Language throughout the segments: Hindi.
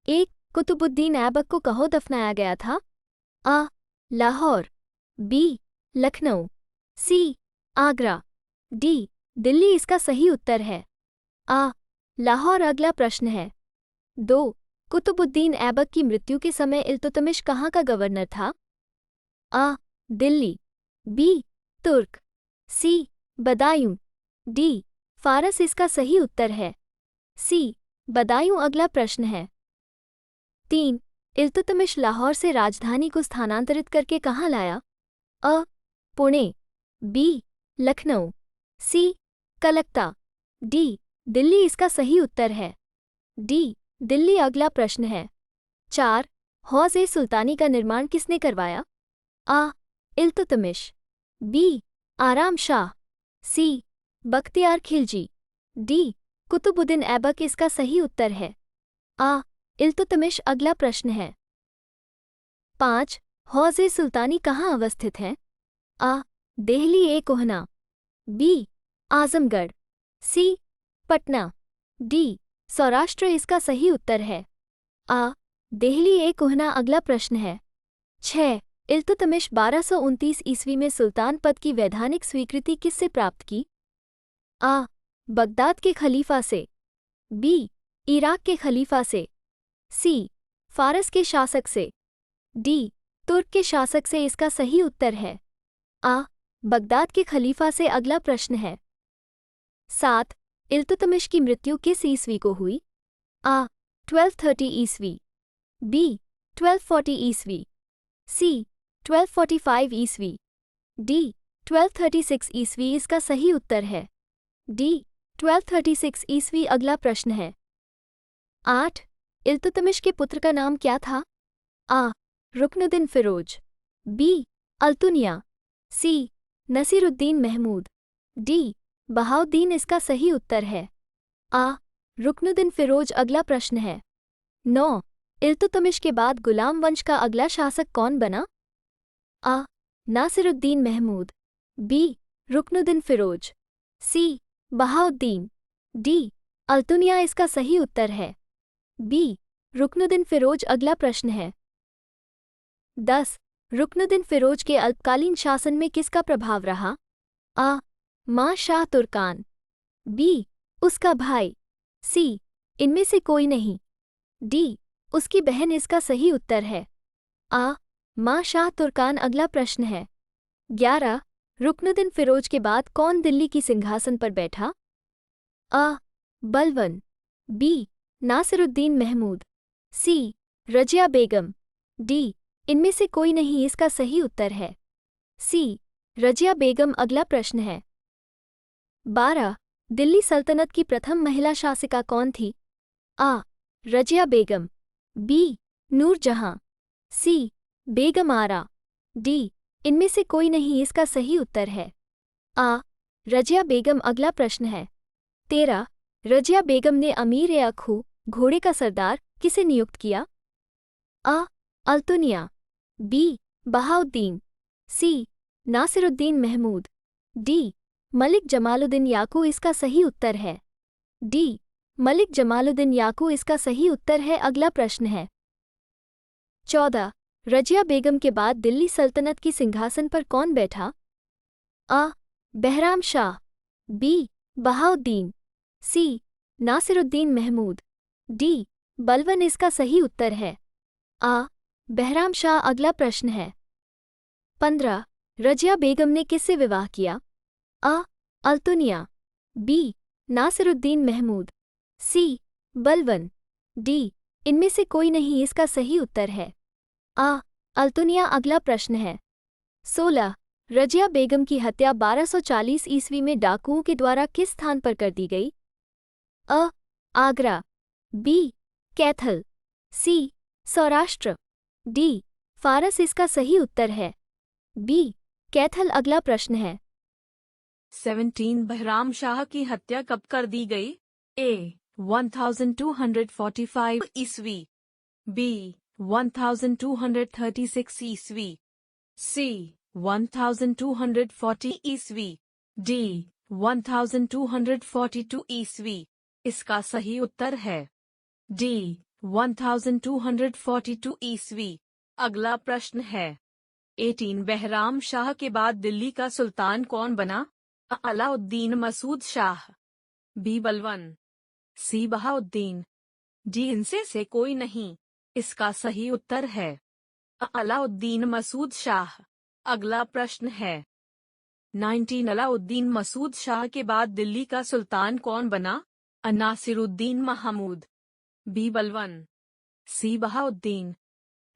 एक कुतुबुद्दीन ऐबक को कहाँ दफनाया गया था? आ. लाहौर, बी. लखनऊ, सी. आगरा, डी. दिल्ली इसका सही उत्तर है आ. लाहौर। अगला प्रश्न है 2. कुतुबुद्दीन ऐबक की मृत्यु के समय इल्तुतमिश कहाँ का गवर्नर था? आ. दिल्ली, बी. तुर्क, सी. बदायूं, डी. फारस इसका सही उत्तर है सी. बदायूं। अगला प्रश्न है 3. इल्तुतमिश लाहौर से राजधानी को स्थानांतरित करके कहाँ लाया? अ. पुणे, बी. लखनऊ, सी. कलकत्ता, डी. दिल्ली इसका सही उत्तर है डी. दिल्ली। अगला प्रश्न है 4. हौज़-ए-सुल्तानी का निर्माण किसने करवाया? आ. इल्तुतमिश, बी. आराम शाह, सी. बख्तियार खिलजी, डी. कुतुबुद्दीन ऐबक इसका सही उत्तर है आ. इल्तुतमिश। अगला प्रश्न है 5. हौज़-ए-सुल्तानी कहाँ अवस्थित है? आ. देहली-ए-कोहना, बी. आजमगढ़, सी. पटना, डी. सौराष्ट्र इसका सही उत्तर है आ. देहली-ए-कोहना। अगला प्रश्न है 6. इल्तुतमिश 1229 ईस्वी में सुल्तान पद की वैधानिक स्वीकृति किससे प्राप्त की? आ. बगदाद के खलीफा से, बी. इराक के खलीफा से, सी. फारस के शासक से, डी. तुर्क के शासक से इसका सही उत्तर है आ. बगदाद के खलीफा से। अगला प्रश्न है 7. इल्तुतमिश की मृत्यु किस ईस्वी को हुई? आ. 1230 ईस्वी, बी. 1240 ईस्वी, सी. 1245 ईस्वी, डी. 1236 ईस्वी इसका सही उत्तर है डी. 1236 ईस्वी। अगला प्रश्न है 8. इल्तुतमिश के पुत्र का नाम क्या था? आ. रुकनुद्दीन फिरोज, बी. अल्तुनिया, सी. नसीरुद्दीन महमूद, डी. बहाउद्दीन इसका सही उत्तर है आ. रुकनुद्दीन फिरोज। अगला प्रश्न है 9. इल्तुतमिश के बाद गुलाम वंश का अगला शासक कौन बना? आ. नासिरुद्दीन महमूद, बी. रुकनुद्दीन फिरोज, सी. बहाउद्दीन, डी. अल्तुनिया इसका सही उत्तर है बी. रुकनुद्दीन फिरोज। अगला प्रश्न है 10. रुकनुद्दीन फिरोज के अल्पकालीन शासन में किसका प्रभाव रहा? आ. मां शाह तुर्कान, बी. उसका भाई, सी. इनमें से कोई नहीं, डी. उसकी बहन इसका सही उत्तर है आ. मां शाह तुर्कान। अगला प्रश्न है 11. रुकनुद्दीन फिरोज के बाद कौन दिल्ली की सिंहासन पर बैठा? आ. बलबन, बी. नासिरुद्दीन महमूद, सी. रजिया बेगम, डी. इनमें से कोई नहीं इसका सही उत्तर है सी. रजिया बेगम। अगला प्रश्न है 12. दिल्ली सल्तनत की प्रथम महिला शासिका कौन थी? आ. रजिया बेगम, बी. नूरजहां, सी. बेगम आरा, डी. इनमें से कोई नहीं इसका सही उत्तर है आ. रजिया बेगम। अगला प्रश्न है 13. रजिया बेगम ने अमीर-ए-अखू घोड़े का सरदार किसे नियुक्त किया? आ. अल्तुनिया, बी. बहाउद्दीन, सी. नासिरुद्दीन महमूद, डी. मलिक जमालुद्दीन याकू इसका सही उत्तर है डी. मलिक जमालुद्दीन याकू इसका सही उत्तर है। अगला प्रश्न है 14. रजिया बेगम के बाद दिल्ली सल्तनत की सिंहासन पर कौन बैठा? आ. बहराम शाह, बी. बहाउद्दीन, सी. नासिरुद्दीन महमूद, डी. बलबन इसका सही उत्तर है आ. बहराम शाह। अगला प्रश्न है 15. रजिया बेगम ने किससे विवाह किया? आ. अल्तुनिया, बी. नासिरुद्दीन महमूद, सी. बलबन, डी. इनमें से कोई नहीं इसका सही उत्तर है आ. अल्तुनिया। अगला प्रश्न है 16. रजिया बेगम की हत्या 1240 ईस्वी में डाकुओं के द्वारा किस स्थान पर कर दी गई? अ. आगरा, बी. कैथल, सी. सौराष्ट्र, डी. फारस इसका सही उत्तर है बी. कैथल। अगला प्रश्न है 17. बहराम शाह की हत्या कब कर दी गई? ए. 1245 ईस्वी, बी. 1236 ईस्वी, सी. 1240 ईस्वी, डी. 1242 ईस्वी। इसका सही उत्तर है डी. 1242 ईस्वी। अगला प्रश्न है 18 बहराम शाह के बाद दिल्ली का सुल्तान कौन बना? अलाउद्दीन मसूद शाह, बी बलवन, सी बहाउद्दीन, डी इनसे से कोई नहीं। इसका सही उत्तर है अलाउद्दीन मसूद शाह। अगला प्रश्न है 19 अलाउद्दीन मसूद शाह के बाद दिल्ली का सुल्तान कौन बना? नासिरुद्दीन महमूद, बी बलवन, सी बहाउद्दीन,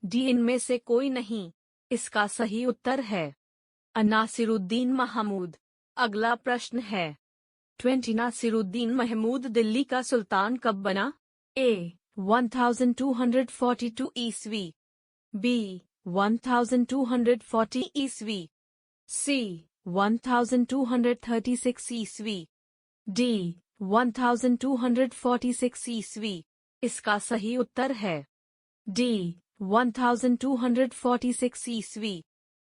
डी इनमें से कोई नहीं। इसका सही उत्तर है नासिरुद्दीन महमूद। अगला प्रश्न है 20 नासिरुद्दीन महमूद दिल्ली का सुल्तान कब बना? ए 1242 ईस्वी, बी 1240 ईस्वी, सी 1236 ईस्वी, डी 1246 ईस्वी। इसका सही उत्तर है डी 1246 ईस्वी।